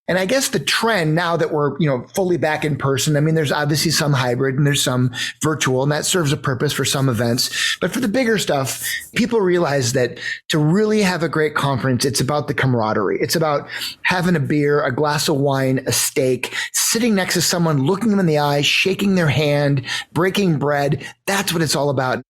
And I guess the trend now that we're, fully back in person, I mean, there's obviously some hybrid and there's some virtual, and that serves a purpose for some events. But for the bigger stuff, people realize that to really have a great conference, it's about the camaraderie. It's about having a beer, a glass of wine, a steak, sitting next to someone, looking them in the eye, shaking their hand, breaking bread. That's what it's all about.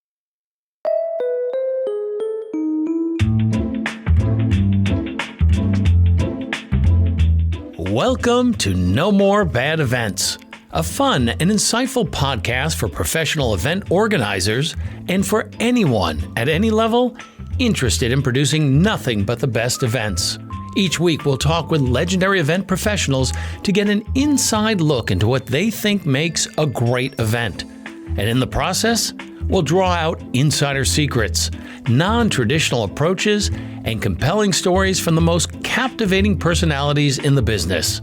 Welcome to No More Bad Events, a fun and insightful podcast for professional event organizers and for anyone at any level interested in producing nothing but the best events. Each week, we'll talk with legendary event professionals to get an inside look into what they think makes a great event. And in the process, we'll draw out insider secrets, non-traditional approaches, and compelling stories from the most captivating personalities in the business.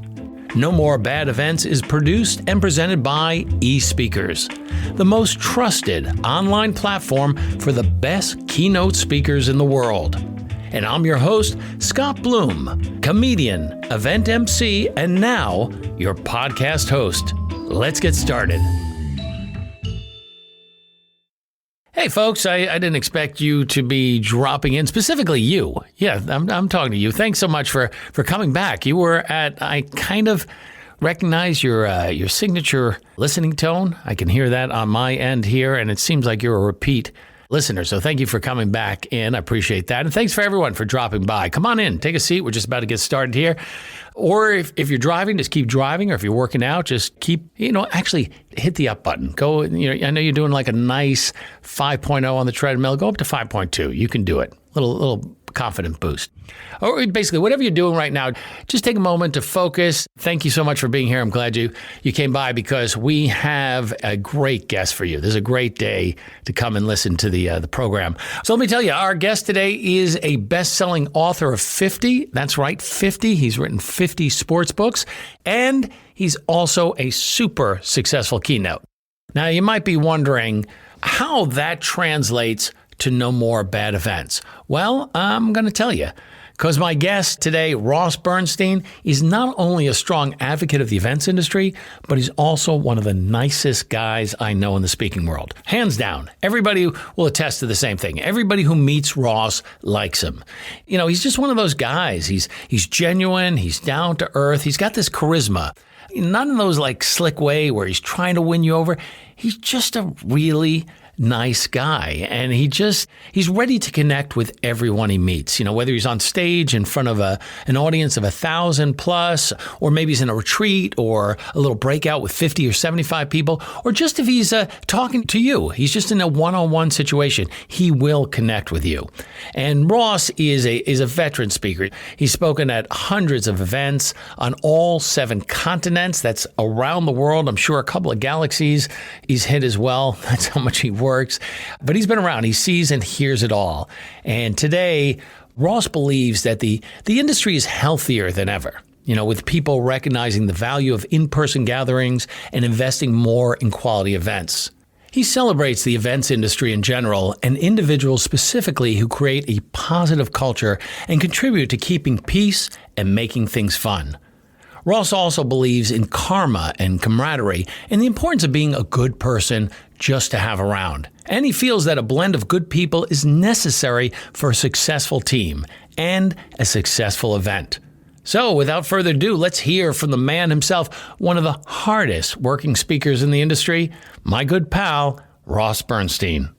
No More Bad Events is produced and presented by eSpeakers, the most trusted online platform for the best keynote speakers in the world. And I'm your host, Scott Bloom, comedian, event MC, and now your podcast host. Let's get started. Hey folks, I didn't expect you to be dropping in, specifically you. Yeah, I'm talking to you. Thanks so much for coming back. You were I kind of recognize your signature listening tone. I can hear that on my end here, and it seems like you're a repeat listener. So thank you for coming back in. I appreciate that. And thanks for everyone for dropping by. Come on in, take a seat. We're just about to get started here. Or if you're driving, just keep driving. Or if you're working out, just keep, actually hit the up button. Go, I know you're doing like a nice 5.0 on the treadmill. Go up to 5.2. You can do it. Little confident boost. Or basically, whatever you're doing right now, just take a moment to focus. Thank you so much for being here. I'm glad you came by because we have a great guest for you. This is a great day to come and listen to the program. So let me tell you, our guest today is a best-selling author of 50. That's right, 50. He's written 50 sports books, and he's also a super successful keynote. Now, you might be wondering how that translates to no more bad events. Well, I'm going to tell you, because my guest today, Ross Bernstein, is not only a strong advocate of the events industry, but he's also one of the nicest guys I know in the speaking world. Hands down. Everybody will attest to the same thing. Everybody who meets Ross likes him. He's just one of those guys. He's genuine. He's down to earth. He's got this charisma. Not in those like slick way where he's trying to win you over. He's just a really nice guy, and he's ready to connect with everyone he meets. Whether he's on stage in front of an audience of 1,000 plus, or maybe he's in a retreat or a little breakout with 50 or 75 people, or just if he's talking to you, he's just in a one-on-one situation, he will connect with you. And Ross is a veteran speaker. He's spoken at hundreds of events on all 7 continents. That's around the world. I'm sure a couple of galaxies he's hit as well. That's how much he works. But he's been around. He sees and hears it all. And today, Ross believes that the industry is healthier than ever, with people recognizing the value of in-person gatherings and investing more in quality events. He celebrates the events industry in general and individuals specifically who create a positive culture and contribute to keeping peace and making things fun. Ross also believes in karma and camaraderie and the importance of being a good person just to have around. And he feels that a blend of good people is necessary for a successful team and a successful event. So without further ado, let's hear from the man himself, one of the hardest working speakers in the industry, my good pal, Ross Bernstein.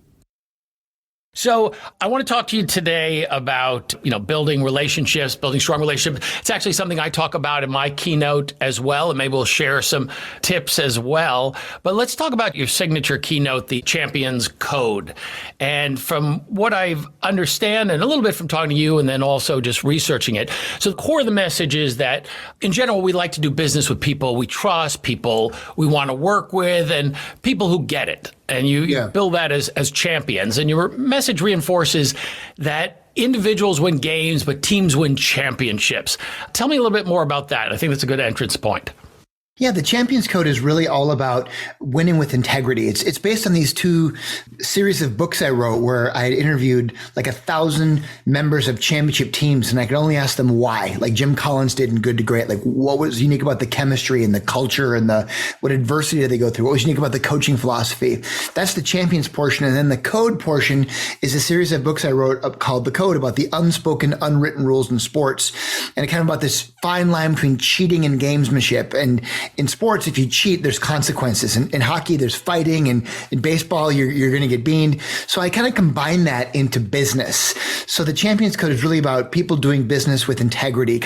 So I want to talk to you today about, building relationships, building strong relationships. It's actually something I talk about in my keynote as well, and maybe we'll share some tips as well. But let's talk about your signature keynote, the Champions Code. And from what I understand, and a little bit from talking to you and then also just researching it, so the core of the message is that in general, we like to do business with people we trust, people we want to work with, and people who get it. And you build that as champions. And your message reinforces that individuals win games, but teams win championships. Tell me a little bit more about that. I think that's a good entrance point. Yeah, the Champions Code is really all about winning with integrity. It's based on these two series of books I wrote where I interviewed like 1,000 members of championship teams, and I could only ask them why, like Jim Collins did in Good to Great. Like, what was unique about the chemistry and the culture and what adversity did they go through? What was unique about the coaching philosophy? That's the Champions portion. And then the Code portion is a series of books I wrote up called The Code, about the unspoken, unwritten rules in sports. And kind of about this fine line between cheating and gamesmanship. And in sports, if you cheat, there's consequences. In hockey, there's fighting. And in baseball, you're going to get beaned. So I kind of combine that into business. So the Champions Code is really about people doing business with integrity.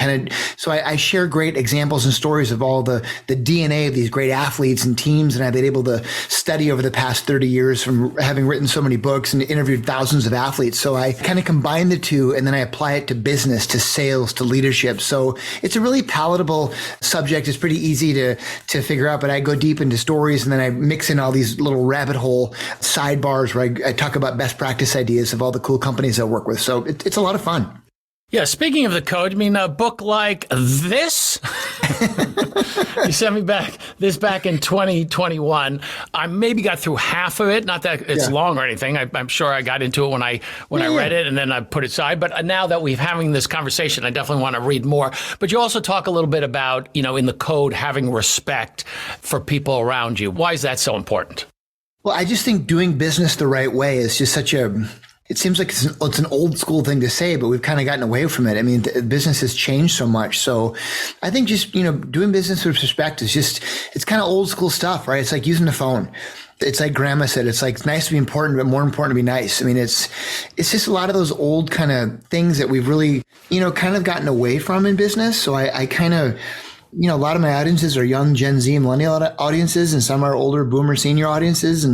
So I share great examples and stories of all the DNA of these great athletes and teams. And I've been able to study over the past 30 years from having written so many books and interviewed thousands of athletes. So I kind of combine the two, and then I apply it to business, to sales, to leadership. So it's a really palatable subject. It's pretty easy to figure out, but I go deep into stories, and then I mix in all these little rabbit hole sidebars where I talk about best practice ideas of all the cool companies I work with. So it's a lot of fun. Yeah, speaking of the code, I mean, a book like this, you sent me back in 2021. I maybe got through half of it. Not that it's long or anything. I'm sure I got into it when I read it, and then I put it aside. But now that we're having this conversation, I definitely want to read more. But you also talk a little bit about, in the code, having respect for people around you. Why is that so important? Well, I just think doing business the right way is just it seems like it's an old school thing to say, but we've kind of gotten away from it. I mean, business has changed so much. So I think just, doing business with respect is it's kind of old school stuff, right? It's like using the phone. It's like grandma said, it's like, it's nice to be important, but more important to be nice. I mean, it's just a lot of those old kind of things that we've really, kind of gotten away from in business. So I kind of, a lot of my audiences are young Gen Z millennial audiences, and some are older boomer senior audiences.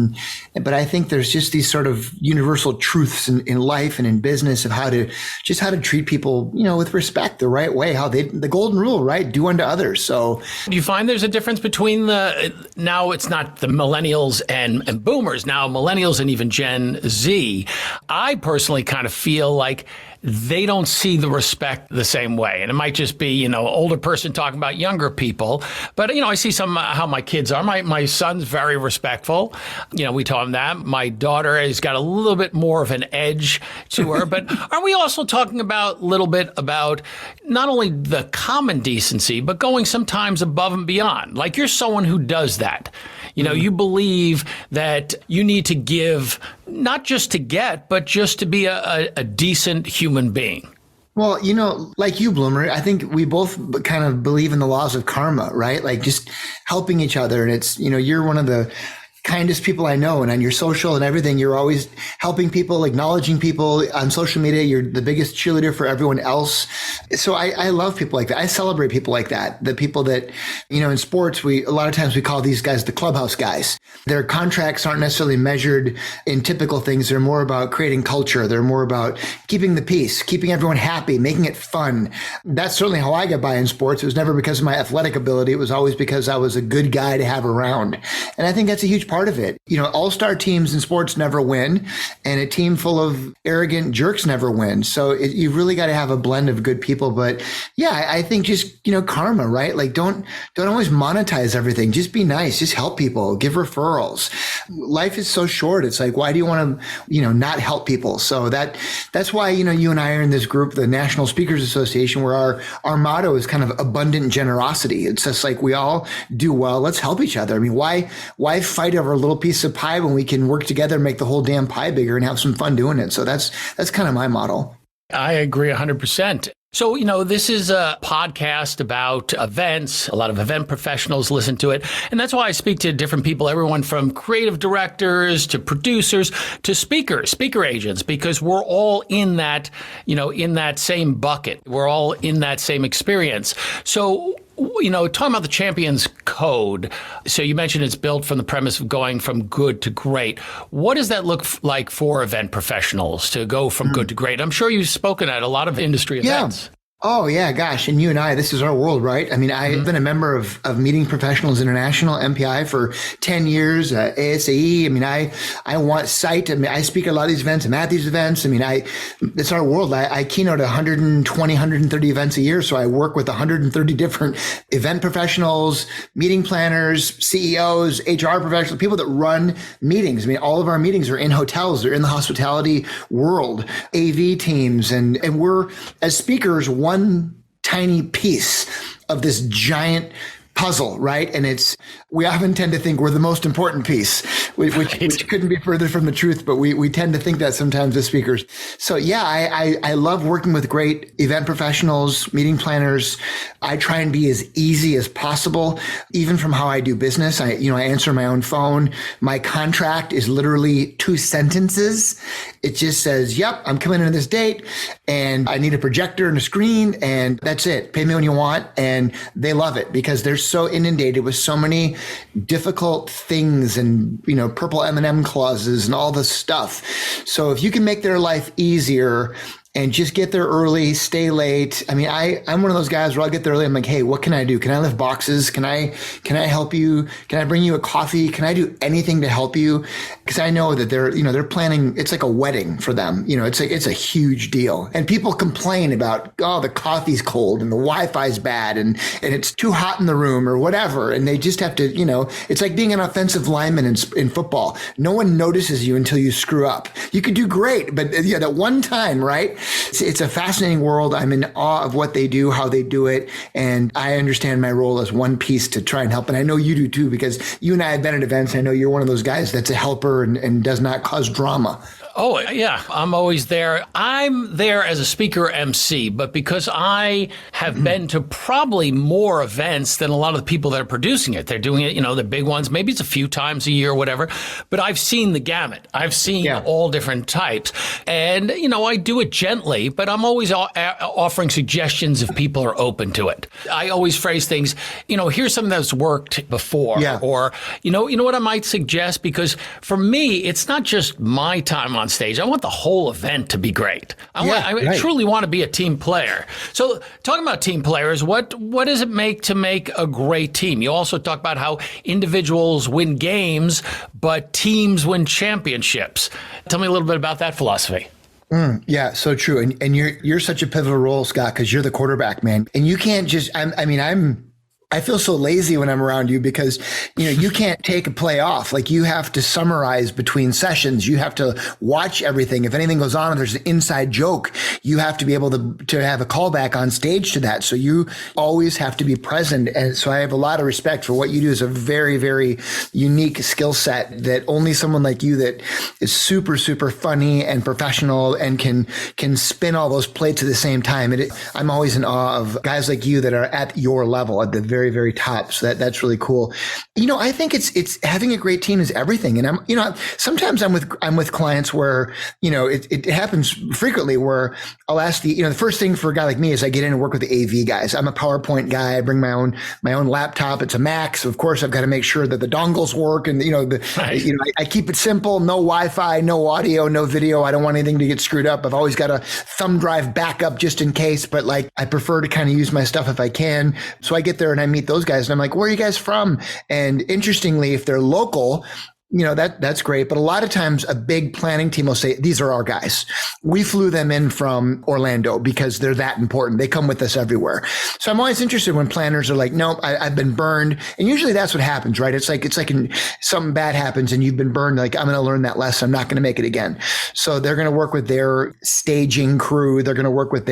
But I think there's just these sort of universal truths in life and in business of how to treat people, with respect, the right way, the golden rule, right? Do unto others. So do you find there's a difference between now it's not the millennials and boomers, now millennials and even Gen Z? I personally kind of feel like they don't see the respect the same way. And it might just be, older person talking about younger people. But, I see how my kids are. My son's very respectful. We taught him that. My daughter has got a little bit more of an edge to her. But aren't we also talking about a little bit about not only the common decency, but going sometimes above and beyond? Like, you're someone who does that. You believe that you need to give, not just to get, but just to be a decent human being. Well, like you, Bloomer, I think we both kind of believe in the laws of karma, right? Like just helping each other. And it's, you're one of the kindest people I know, and on your social and everything, you're always helping people, acknowledging people on social media. You're the biggest cheerleader for everyone else. So I love people like that. I celebrate people like that. The people that, in sports, a lot of times we call these guys the clubhouse guys. Their contracts aren't necessarily measured in typical things. They're more about creating culture. They're more about keeping the peace, keeping everyone happy, making it fun. That's certainly how I got by in sports. It was never because of my athletic ability. It was always because I was a good guy to have around. And I think that's a huge part of it. All-star teams in sports never win, and a team full of arrogant jerks never win. So you've really got to have a blend of good people. But yeah, I think just, karma, right? Like don't always monetize everything. Just be nice. Just help people. Give referrals. Life is so short. It's like, why do you want to, not help people? So that's why, you and I are in this group, the National Speakers Association, where our motto is kind of abundant generosity. It's just like, we all do well. Let's help each other. I mean, why fight over a little piece of pie when we can work together and make the whole damn pie bigger and have some fun doing it? So that's kind of my model. I agree 100%. So, this is a podcast about events. A lot of event professionals listen to it. And that's why I speak to different people, everyone from creative directors to producers to speaker agents, because we're all in that, in that same bucket. We're all in that same experience. So, talking about the Champions Code, so you mentioned it's built from the premise of going from good to great. What does that look like for event professionals to go from good to great? I'm sure you've spoken at a lot of industry events. Oh yeah, gosh. And you and I, this is our world, right? I mean, I've been a member of Meeting Professionals International, MPI, for 10 years, ASAE. I mean, I want sight. I mean, I speak at a lot of these events. I'm at these events. I mean, it's our world. I keynote 120, 130 events a year. So I work with 130 different event professionals, meeting planners, CEOs, HR professionals, people that run meetings. I mean, all of our meetings are in hotels. They're in the hospitality world, AV teams. And we're, as speakers, one tiny piece of this giant puzzle, right? And we often tend to think we're the most important piece, which couldn't be further from the truth, but we tend to think that sometimes as speakers. So yeah, I love working with great event professionals, meeting planners. I try and be as easy as possible, even from how I do business. I answer my own phone. My contract is literally 2 sentences. It just says, yep, I'm coming in on this date and I need a projector and a screen and that's it. Pay me when you want. And they love it because they're so inundated with so many difficult things and, purple M&M clauses and all this stuff. So if you can make their life easier and just get there early, stay late. I mean, I'm one of those guys where I'll get there early. I'm like, hey, what can I do? Can I lift boxes? Can I help you? Can I bring you a coffee? Can I do anything to help you? Because I know that they're planning. It's like a wedding for them. It's a huge deal. And people complain about, oh, the coffee's cold and the Wi-Fi's bad and it's too hot in the room or whatever. And they just have to, it's like being an offensive lineman in football. No one notices you until you screw up. You could do great, but that one time, right? It's a fascinating world. I'm in awe of what they do, how they do it. And I understand my role as one piece to try and help. And I know you do too, because you and I have been at events. I know you're one of those guys that's a helper and does not cause drama. Oh, yeah. I'm always there. I'm there as a speaker MC, but because I have been to probably more events than a lot of the people that are producing it. They're doing it, the big ones. Maybe it's a few times a year or whatever. But I've seen the gamut. I've seen all different types. And, I do it gently, but I'm always offering suggestions if people are open to it. I always phrase things, here's something that's worked before. Yeah. Or, you know what I might suggest? Because for me, it's not just my time on stage. I want the whole event to be great. I truly want to be a team player. So talking about team players, what does it make to make a great team? You also talk about how individuals win games, but teams win championships. Tell me a little bit about that philosophy. Yeah, so true. And you're such a pivotal role, Scott, because you're the quarterback, man. And you can't just, I feel so lazy when I'm around you because, you can't take a play off. Like you have to summarize between sessions. You have to watch everything. If anything goes on and there's an inside joke, you have to be able to have a callback on stage to that. So you always have to be present. And so I have a lot of respect for what you do. Is a very, very unique skill set that only someone like you that is super, super funny and professional and can spin all those plates at the same time. I'm always in awe of guys like you that are at your level, at the very, very top. So that's really cool. I think it's having a great team is everything. And sometimes I'm with clients where, it happens frequently where I'll ask the first thing for a guy like me is I get in and work with the AV guys. I'm a PowerPoint guy. I bring my own laptop. It's a Mac. So of course I've got to make sure that the dongles work and, I keep it simple, no Wi-Fi, no audio, no video. I don't want anything to get screwed up. I've always got a thumb drive backup just in case, but I prefer to kind of use my stuff if I can. So I get there and I meet those guys and I'm like, where are you guys from? And interestingly, if they're local, that's great. But a lot of times a big planning team will say, these are our guys. We flew them in from Orlando because they're that important. They come with us everywhere. So I'm always interested when planners are like, no, I've been burned. And usually that's what happens, right? It's like something bad happens and you've been burned. Like, I'm going to learn that lesson. I'm not going to make it again. So they're going to work with their staging crew. They're going to work with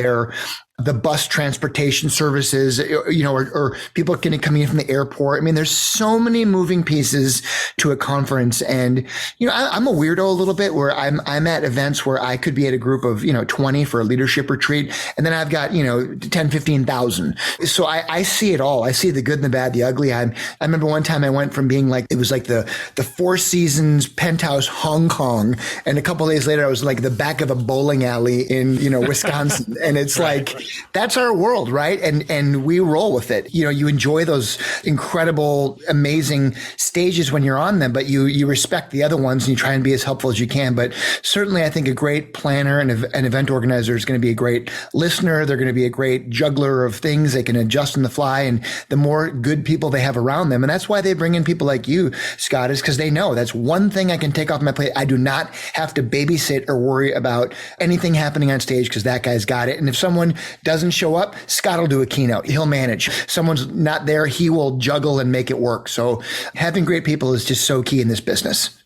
the bus transportation services, or people coming in from the airport. I mean, there's so many moving pieces to a conference. And, I'm a weirdo a little bit where I'm at events where I could be at a group of, 20 for a leadership retreat. And then I've got, 10, 15,000. So I see it all. I see the good and the bad, the ugly. I remember one time I went from being like, it was like the Four Seasons penthouse Hong Kong. And a couple of days later, I was like the back of a bowling alley in, Wisconsin. And it's like, that's our world, right? And we roll with it. You enjoy those incredible, amazing stages when you're on them, but you respect the other ones and you try and be as helpful as you can. But certainly I think a great planner and an event organizer is going to be a great listener. They're going to be a great juggler of things. They can adjust on the fly, and the more good people they have around them. And that's why they bring in people like you, Scott, is because they know that's one thing I can take off my plate. I do not have to babysit or worry about anything happening on stage because that guy's got it. And if someone doesn't show up, Scott will do a keynote. He'll manage. Someone's not there, he will juggle and make it work. So having great people is just so key in this business.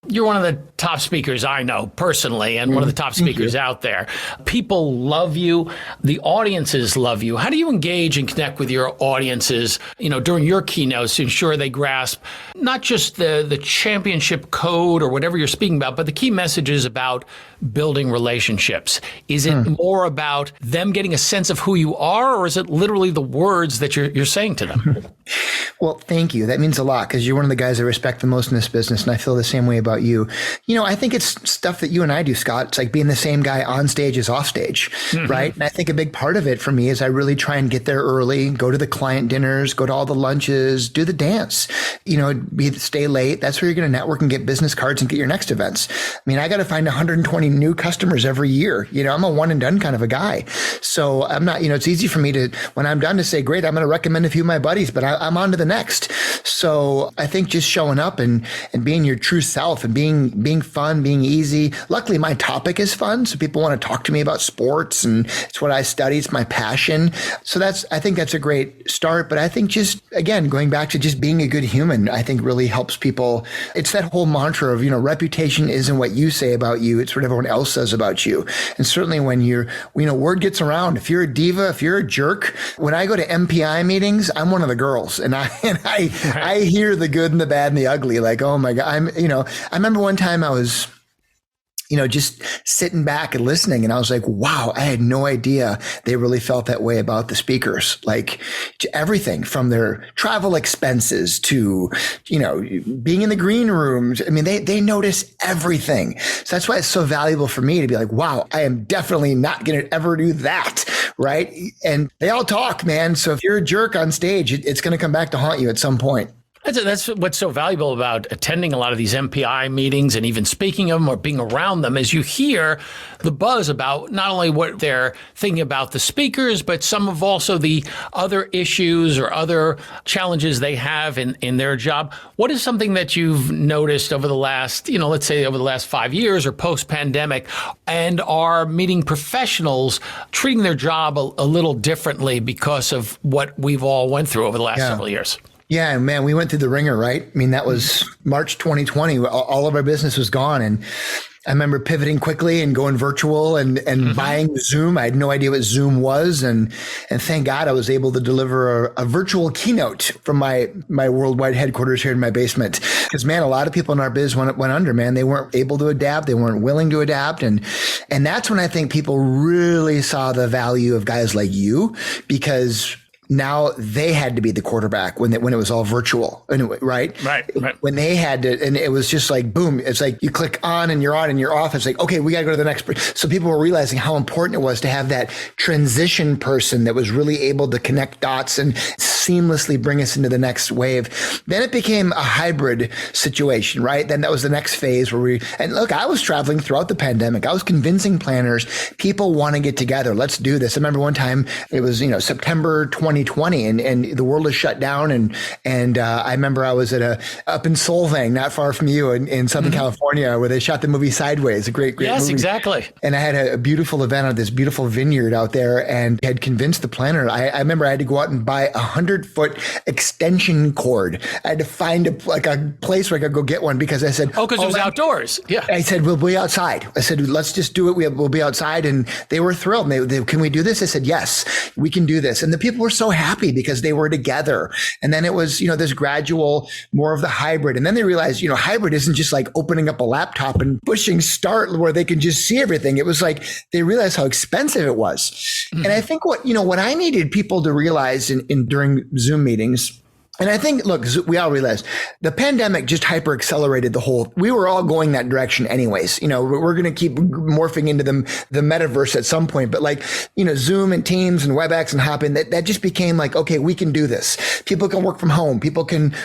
You're one of the top speakers I know personally, and one of the top speakers out there. People love you. The audiences love you. How do you engage and connect with your audiences, during your keynotes to ensure they grasp not just the championship code or whatever you're speaking about, but the key messages about building relationships? Is it more about them getting a sense of who you are, or is it literally the words that you're saying to them? Well, thank you. That means a lot because you're one of the guys I respect the most in this business, and I feel the same way about you. I think it's stuff that you and I do, Scott. It's like being the same guy on stage as off stage, right? And I think a big part of it for me is I really try and get there early, go to the client dinners, go to all the lunches, do the dance, stay late. That's where you're going to network and get business cards and get your next events. I mean, I got to find 120 new customers every year. I'm a one and done kind of a guy. So I'm not, it's easy for me to, when I'm done, to say, great, I'm going to recommend a few of my buddies, but I'm on to the next. So I think just showing up and being your true self and being fun, being easy. Luckily, my topic is fun. So people want to talk to me about sports, and it's what I study. It's my passion. So I think that's a great start. But I think just, again, going back to just being a good human, I think really helps people. It's that whole mantra of, reputation isn't what you say about you. It's what everyone else says about you. And certainly when word gets around, if you're a diva, if you're a jerk, when I go to MPI meetings, I'm one of the girls, and I hear the good and the bad and the ugly. Like, oh my God, I remember one time I was, just sitting back and listening, and I was like, wow, I had no idea they really felt that way about the speakers. Like, to everything from their travel expenses to, being in the green rooms. I mean, they notice everything. So that's why it's so valuable for me to be like, wow, I am definitely not going to ever do that. Right. And they all talk, man. So if you're a jerk on stage, it's going to come back to haunt you at some point. That's what's so valuable about attending a lot of these MPI meetings and even speaking of them or being around them, is you hear the buzz about not only what they're thinking about the speakers, but some of also the other issues or other challenges they have in their job. What is something that you've noticed over the last, let's say over the last 5 years or post-pandemic, and are meeting professionals treating their job a little differently because of what we've all went through over the last several years? Yeah, man, we went through the ringer, right? I mean, that was March 2020. All of our business was gone. And I remember pivoting quickly and going virtual and buying Zoom. I had no idea what Zoom was. And thank God I was able to deliver a virtual keynote from my worldwide headquarters here in my basement. Because, man, a lot of people in our biz went under, man. They weren't able to adapt. They weren't willing to adapt. And that's when I think people really saw the value of guys like you, because now they had to be the quarterback when it was all virtual, right? Right. When they had to, and it was just like, boom, it's like you click on and you're on and you're off. It's like, okay, we got to go to the next. So people were realizing how important it was to have that transition person that was really able to connect dots and seamlessly bring us into the next wave. Then it became a hybrid situation, right? Then that was the next phase where and look, I was traveling throughout the pandemic. I was convincing planners, people want to get together. Let's do this. I remember one time it was, September 2020 and the world is shut down. And I remember I was up in Solvang, not far from you in Southern California, where they shot the movie Sideways, a great yes, movie. Exactly. And I had a beautiful event on this beautiful vineyard out there, and had convinced the planner. I remember I had to go out and buy 100-foot extension cord. I had to find a place where I could go get one, because I said, because it was outdoors. Yeah. I said, we'll be outside. I said, let's just do it. We'll be outside. And they were thrilled. And they can we do this? I said, yes, we can do this. And the people were so happy because they were together. And then it was, this gradual, more of the hybrid. And then they realized, hybrid isn't just like opening up a laptop and pushing start where they can just see everything. It was like, they realized how expensive it was. And I think what I needed people to realize during Zoom meetings, And I think, look, we all realize the pandemic just hyper accelerated we were all going that direction anyways. We're going to keep morphing into the metaverse at some point, but Zoom and Teams and WebEx and Hopin, that just became like, okay, we can do this. People can work from home.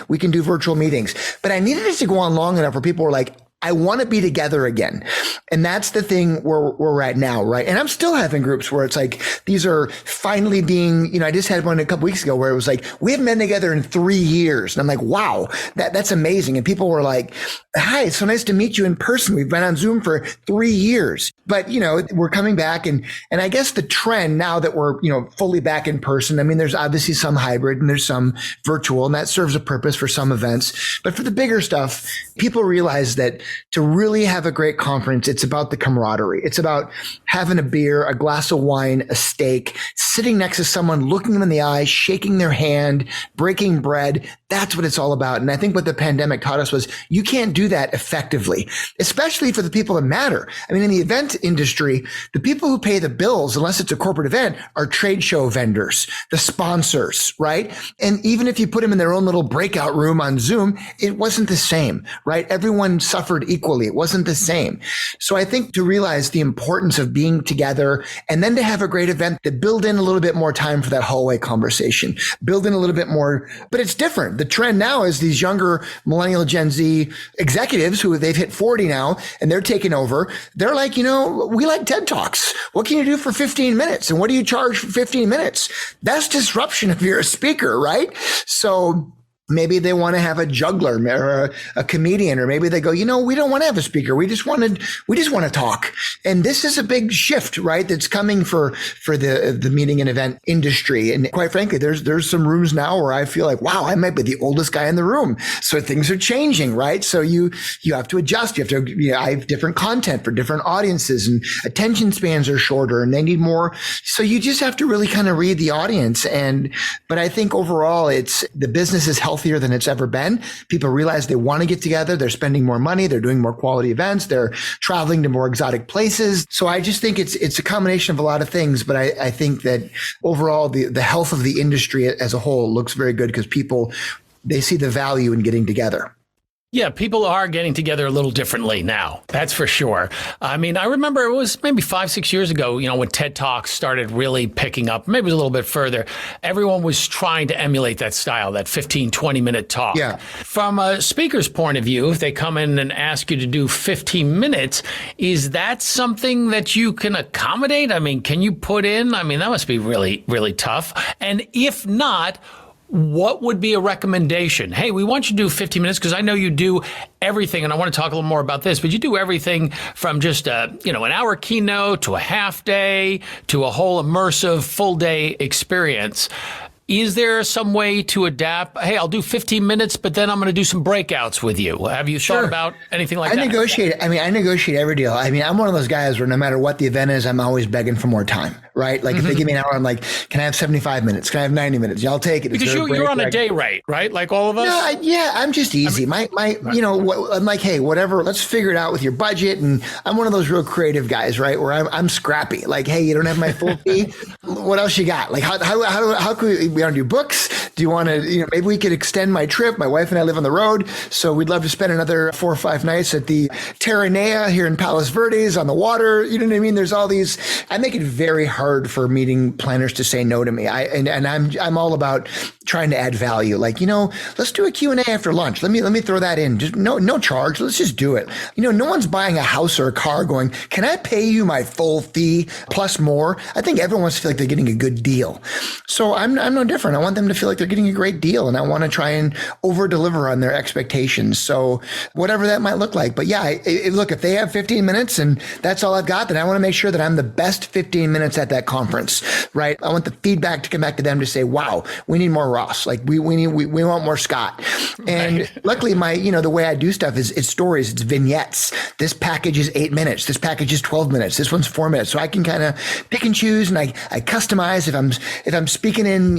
We can do virtual meetings, but I needed it to go on long enough where people were like, I want to be together again. And that's the thing where we're at now, right? And I'm still having groups where it's like, these are finally being, I just had one a couple weeks ago where it was like, we haven't been together in 3 years. And I'm like, wow, that's amazing. And people were like, hi, it's so nice to meet you in person. We've been on Zoom for 3 years. But, we're coming back. And I guess the trend now that we're, fully back in person, I mean, there's obviously some hybrid and there's some virtual, and that serves a purpose for some events. But for the bigger stuff, people realize that to really have a great conference, it's about the camaraderie. It's about having a beer, a glass of wine, a steak, sitting next to someone, looking them in the eye, shaking their hand, breaking bread. That's what it's all about. And I think what the pandemic taught us was you can't do that effectively, especially for the people that matter. I mean, in the event industry, the people who pay the bills, unless it's a corporate event, are trade show vendors, the sponsors, right? And even if you put them in their own little breakout room on Zoom, it wasn't the same, right? Everyone suffered equally. It wasn't the same. So I think to realize the importance of being together and then to have a great event that build in a little bit more time for that hallway conversation, build in a little bit more, but it's different. The trend now is these younger millennial Gen Z executives who they've hit 40 now and they're taking over. They're like, we like TED Talks. What can you do for 15 minutes? And what do you charge for 15 minutes? That's disruption if you're a speaker, right? So maybe they want to have a juggler or a comedian, or maybe they go, we don't want to have a speaker. We just want to talk. And this is a big shift, right? That's coming for the meeting and event industry. And quite frankly, there's some rooms now where I feel like, wow, I might be the oldest guy in the room. So things are changing, right? So you have to adjust. I have different content for different audiences, and attention spans are shorter and they need more. So you just have to really kind of read the audience. But I think overall the business is healthier than it's ever been. People realize they want to get together. They're spending more money. They're doing more quality events. They're traveling to more exotic places. So I just think it's a combination of a lot of things. But I think that overall, the health of the industry as a whole looks very good because people, they see the value in getting together. Yeah, people are getting together a little differently now. That's for sure. I mean, I remember it was maybe 5-6 years ago, when TED Talks started really picking up, maybe it was a little bit further. Everyone was trying to emulate that style, that 15, 20-minute talk. Yeah. From a speaker's point of view, if they come in and ask you to do 15 minutes, is that something that you can accommodate? I mean, can you put in? I mean, that must be really, really tough. And if not, what would be a recommendation? Hey, we want you to do 15 minutes because I know you do everything, and I want to talk a little more about this, but you do everything from just an hour keynote to a half day to a whole immersive full day experience. Is there some way to adapt? Hey, I'll do 15 minutes, but then I'm going to do some breakouts with you. Have you thought about anything like that? I negotiate every deal. I mean, I'm one of those guys where no matter what the event is, I'm always begging for more time, right? Like if they give me an hour, I'm like, can I have 75 minutes? Can I have 90 minutes? Yeah, I'll take it. Because you're on a day rate, right? Like all of us? No, I'm just easy. I'm like, hey, whatever, let's figure it out with your budget. And I'm one of those real creative guys, right? Where I'm scrappy. Like, hey, you don't have my full fee. What else you got? Like how could we want to do books? Do you want to, maybe we could extend my trip. My wife and I live on the road, so we'd love to spend another 4 or 5 nights at the Terranea here in Palos Verdes on the water. You know what I mean? There's all these, I make it very hard for meeting planners to say no to me. I'm all about trying to add value. Like, let's do a Q&A after lunch. Let me throw that in. Just no charge. Let's just do it. No one's buying a house or a car going, can I pay you my full fee plus more? I think everyone wants to feel like they're getting a good deal. So I'm no different. I want them to feel like they're getting a great deal, and I want to try and over deliver on their expectations. So whatever that might look like. But yeah, look, if they have 15 minutes and that's all I've got, then I want to make sure that I'm the best 15 minutes at that conference, right? I want the feedback to come back to them to say, wow, we need more Ross. Like we want more Scott. And luckily the way I do stuff is it's stories, it's vignettes. This package is 8 minutes. This package is 12 minutes. This one's 4 minutes. So I can kind of pick and choose, and I customize. If I'm speaking in,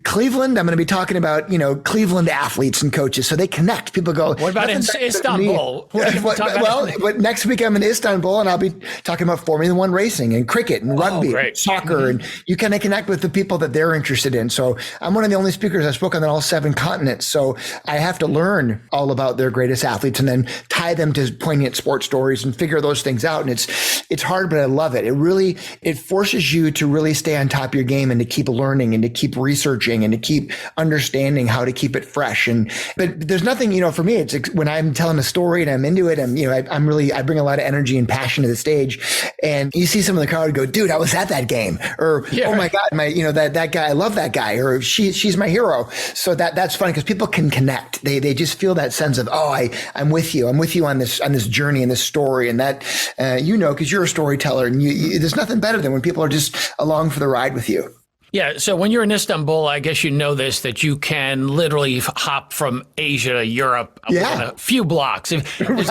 Cleveland, I'm going to be talking about, Cleveland athletes and coaches. So they connect. People go, what about in Istanbul? But next week I'm in Istanbul, and I'll be talking about Formula One racing and cricket and rugby, soccer. And you kind of connect with the people that they're interested in. So I'm one of the only speakers I've spoken on all 7 continents. So I have to learn all about their greatest athletes and then tie them to poignant sports stories and figure those things out. And it's hard, but I love it. It forces you to really stay on top of your game and to keep learning and to keep researching and to keep understanding how to keep it fresh. But there's nothing, for me, it's when I'm telling a story and I'm into it, I bring a lot of energy and passion to the stage. And you see some of the crowd go, dude, I was at that game, or, oh my God, that guy, I love that guy, or she's my hero. So that's funny because people can connect. They just feel that sense of, I'm with you. I'm with you on this journey and this story. And that, because you're a storyteller, and there's nothing better than when people are just along for the ride with you. Yeah. So when you're in Istanbul, I guess that you can literally hop from Asia to Europe within a few blocks. There's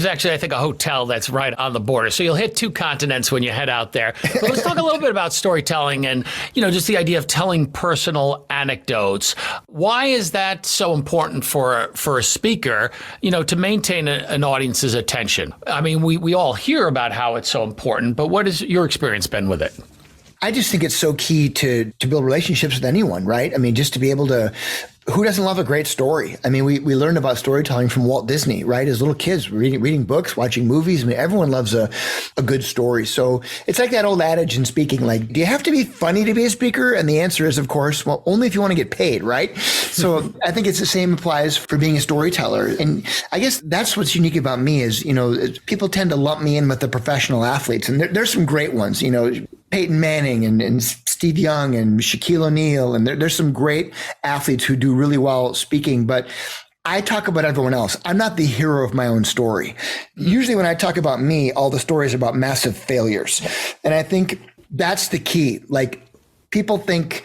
actually, I think, a hotel that's right on the border. So you'll hit 2 continents when you head out there. But let's talk a little bit about storytelling and, just the idea of telling personal anecdotes. Why is that so important for a speaker, to maintain an audience's attention? I mean, we all hear about how it's so important, but what has your experience been with it? I just think it's so key to build relationships with anyone, right? I mean, just to be able to, who doesn't love a great story? I mean, we learned about storytelling from Walt Disney, right? As little kids, reading books, watching movies. I mean, everyone loves a good story. So it's like that old adage in speaking, like, do you have to be funny to be a speaker? And the answer is, of course, well, only if you want to get paid, right? So I think it's the same applies for being a storyteller. And I guess that's what's unique about me is, people tend to lump me in with the professional athletes. And there's some great ones, Peyton Manning and Steve Young and Shaquille O'Neal. And there's some great athletes who do really well speaking, but I talk about everyone else. I'm not the hero of my own story. Usually when I talk about me, all the stories are about massive failures. And I think that's the key. Like, people think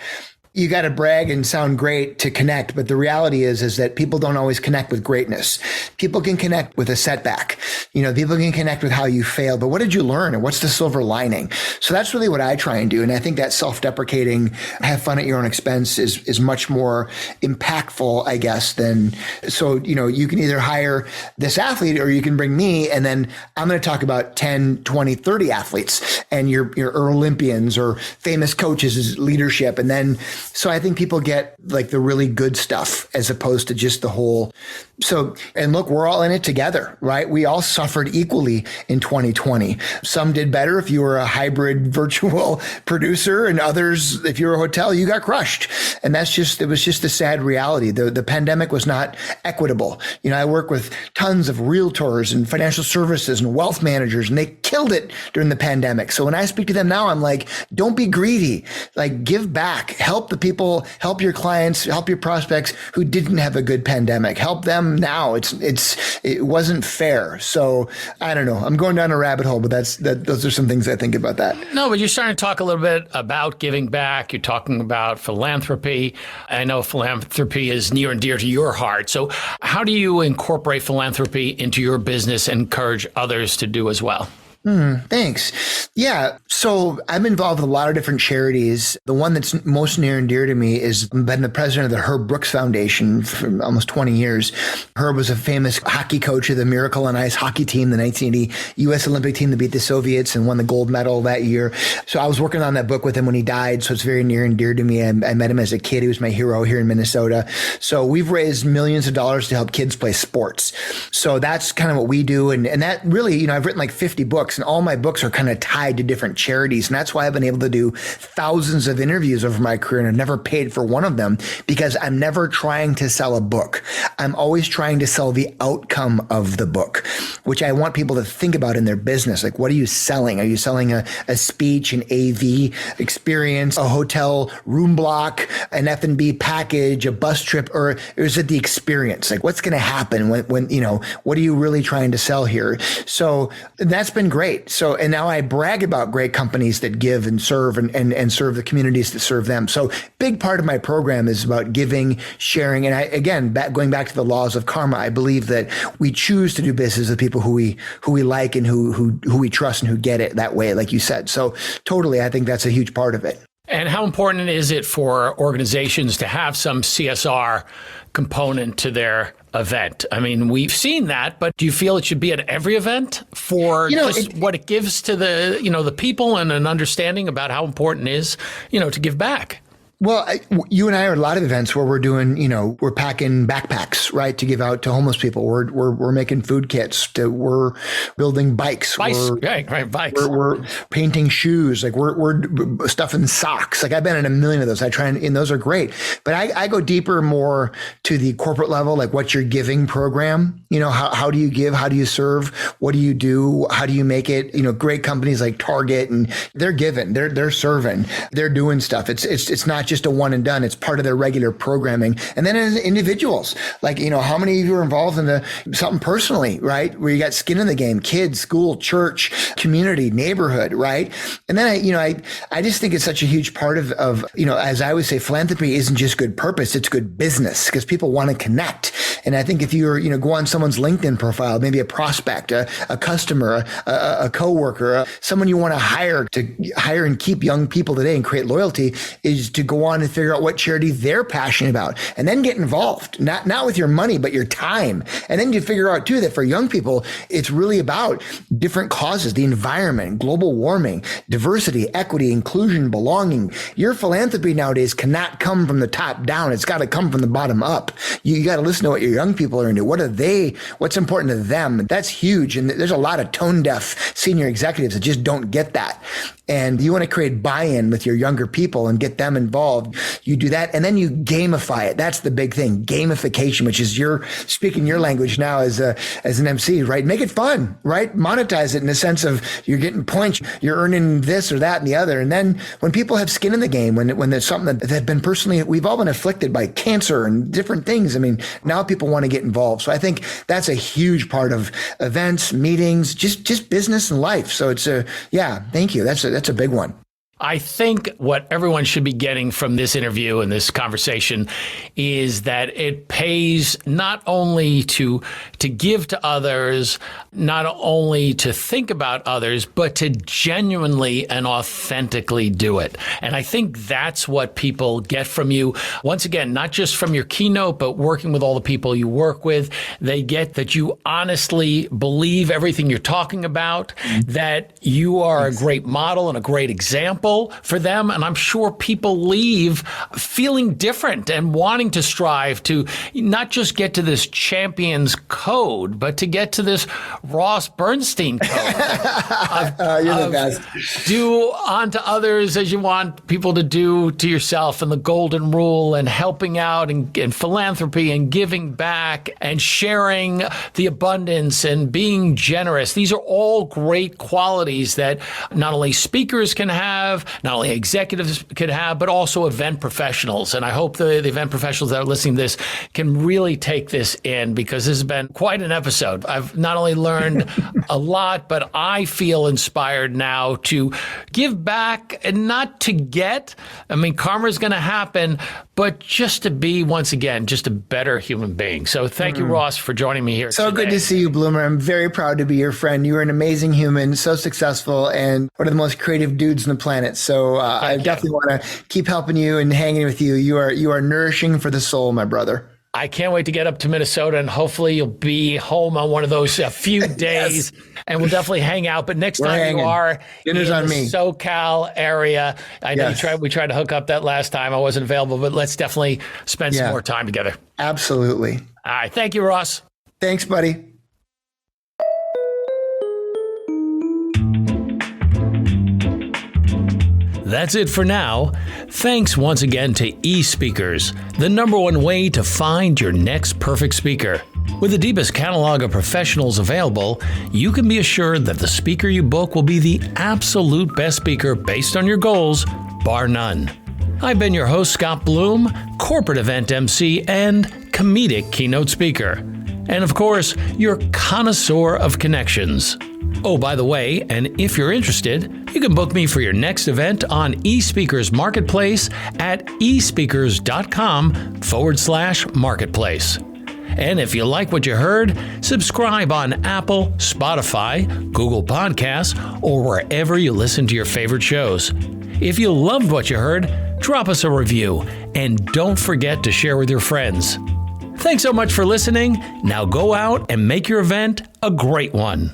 you got to brag and sound great to connect. But the reality is that people don't always connect with greatness. People can connect with a setback. People can connect with how you failed, but what did you learn? And what's the silver lining? So that's really what I try and do. And I think that self-deprecating, have fun at your own expense is much more impactful, I guess, than, you can either hire this athlete or you can bring me. And then I'm going to talk about 10, 20, 30 athletes and your Olympians or famous coaches' leadership. And then, so I think people get like the really good stuff as opposed to just the whole. So, and look, we're all in it together, right? We all suffered equally in 2020. Some did better if you were a hybrid virtual producer, and others, if you were a hotel, you got crushed. And it was just a sad reality. The pandemic was not equitable. I work with tons of realtors and financial services and wealth managers, and they killed it during the pandemic. So when I speak to them now, I'm like, don't be greedy, like give back, help the people, help your clients, help your prospects who didn't have a good pandemic, help them now. It wasn't fair. So I don't know. I'm going down a rabbit hole, but those are some things I think about that. No, but you're starting to talk a little bit about giving back. You're talking about philanthropy. I know philanthropy is near and dear to your heart. So how do you incorporate philanthropy into your business and encourage others to do as well? Thanks. Yeah. So I'm involved with a lot of different charities. The one that's most near and dear to me is I've been the president of the Herb Brooks Foundation for almost 20 years. Herb was a famous hockey coach of the Miracle on Ice hockey team, the 1980 U.S. Olympic team that beat the Soviets and won the gold medal that year. So I was working on that book with him when he died. So it's very near and dear to me. I met him as a kid. He was my hero here in Minnesota. So we've raised millions of dollars to help kids play sports. So that's kind of what we do. And that really, I've written like 50 books. And all my books are kind of tied to different charities. And that's why I've been able to do thousands of interviews over my career. And I've never paid for one of them because I'm never trying to sell a book. I'm always trying to sell the outcome of the book, which I want people to think about in their business. Like, what are you selling? Are you selling a speech, an AV experience, a hotel room block, an F&B package, a bus trip, or is it the experience? Like, what's going to happen when, what are you really trying to sell here? So that's been great. So, and now I brag about great companies that give and serve and serve the communities that serve them. So big part of my program is about giving, sharing. And going back to the laws of karma, I believe that we choose to do business with people who we like and who we trust and who get it that way, like you said. So totally, I think that's a huge part of it. And how important is it for organizations to have some CSR component to their event? I mean, we've seen that, but do you feel it should be at every event for what it gives to the people and an understanding about how important it is, to give back? Well, you and I are at a lot of events where we're doing, we're packing backpacks, right, to give out to homeless people. We're making food kits. We're building bikes. Bikes. We're painting shoes. Like we're stuffing socks. Like I've been in a million of those. I try and those are great. But I go deeper more to the corporate level, like what's your giving program? How do you give? How do you serve? What do you do? How do you make it? Great companies like Target, and they're giving, they're serving, they're doing stuff. It's not just a one and done. It's part of their regular programming. And then as individuals, like, how many of you are involved in something personally, right? Where you got skin in the game, kids, school, church, community, neighborhood, right? And then I just think it's such a huge part of, as I always say, philanthropy isn't just good purpose, it's good business because people want to connect. And I think if you're, go on someone's LinkedIn profile, maybe a prospect, a customer, a coworker, someone you want to hire and keep young people today and create loyalty is to go on and figure out what charity they're passionate about and then get involved, not with your money, but your time. And then you figure out too that for young people, it's really about different causes, the environment, global warming, diversity, equity, inclusion, belonging. Your philanthropy nowadays cannot come from the top down. It's got to come from the bottom up. You got to listen to what your young people are into. What's important to them? That's huge. And there's a lot of tone deaf senior executives that just don't get that. And you want to create buy-in with your younger people and get them involved. You do that, and then you gamify it. That's the big thing. Gamification, which is speaking your language now as an MC, right? Make it fun, right? Monetize it in the sense of you're getting points, you're earning this or that and the other. And then when people have skin in the game, when there's something that have been personally, we've all been afflicted by cancer and different things. I mean, now people want to get involved. So I think that's a huge part of events, meetings, just business and life. So it's thank you. That's a big one. I think what everyone should be getting from this interview and this conversation is that it pays not only to give to others, not only to think about others, but to genuinely and authentically do it. And I think that's what people get from you. Once again, not just from your keynote, but working with all the people you work with. They get that you honestly believe everything you're talking about, that you are a great model and a great example for them. And I'm sure people leave feeling different and wanting to strive to not just get to this champion's code, but to get to this Ross Bernstein code. You're the best. Do unto others as you want people to do to yourself, and the golden rule, and helping out and philanthropy and giving back and sharing the abundance and being generous. These are all great qualities that not only speakers can have, not only executives could have, but also event professionals. And I hope the event professionals that are listening to this can really take this in, because this has been quite an episode. I've not only learned a lot, but I feel inspired now to give back, and not to get. I mean, karma is going to happen, but just to be, once again, just a better human being. So thank you, Ross, for joining me here So today. good to see you, Bloomer. I'm very proud to be your friend. You're an amazing human, so successful, and one of the most creative dudes on the planet. So I definitely want to keep helping you and hanging with you. You are nourishing for the soul, my brother. I can't wait to get up to Minnesota, and hopefully you'll be home on one of those few days, and we'll definitely hang out. But next time you are Dinner's in on the me. SoCal area, I know we tried to hook up that last time. I wasn't available, but let's definitely spend some more time together. Absolutely. All right. Thank you, Ross. Thanks, buddy. That's it for now. Thanks once again to eSpeakers, the #1 way to find your next perfect speaker. With the deepest catalog of professionals available, you can be assured that the speaker you book will be the absolute best speaker based on your goals, bar none. I've been your host, Scott Bloom, corporate event MC and comedic keynote speaker. And of course, your connoisseur of connections. Oh, by the way, and if you're interested, you can book me for your next event on eSpeakers Marketplace at espeakers.com/marketplace. And if you like what you heard, subscribe on Apple, Spotify, Google Podcasts, or wherever you listen to your favorite shows. If you loved what you heard, drop us a review, and don't forget to share with your friends. Thanks so much for listening. Now go out and make your event a great one.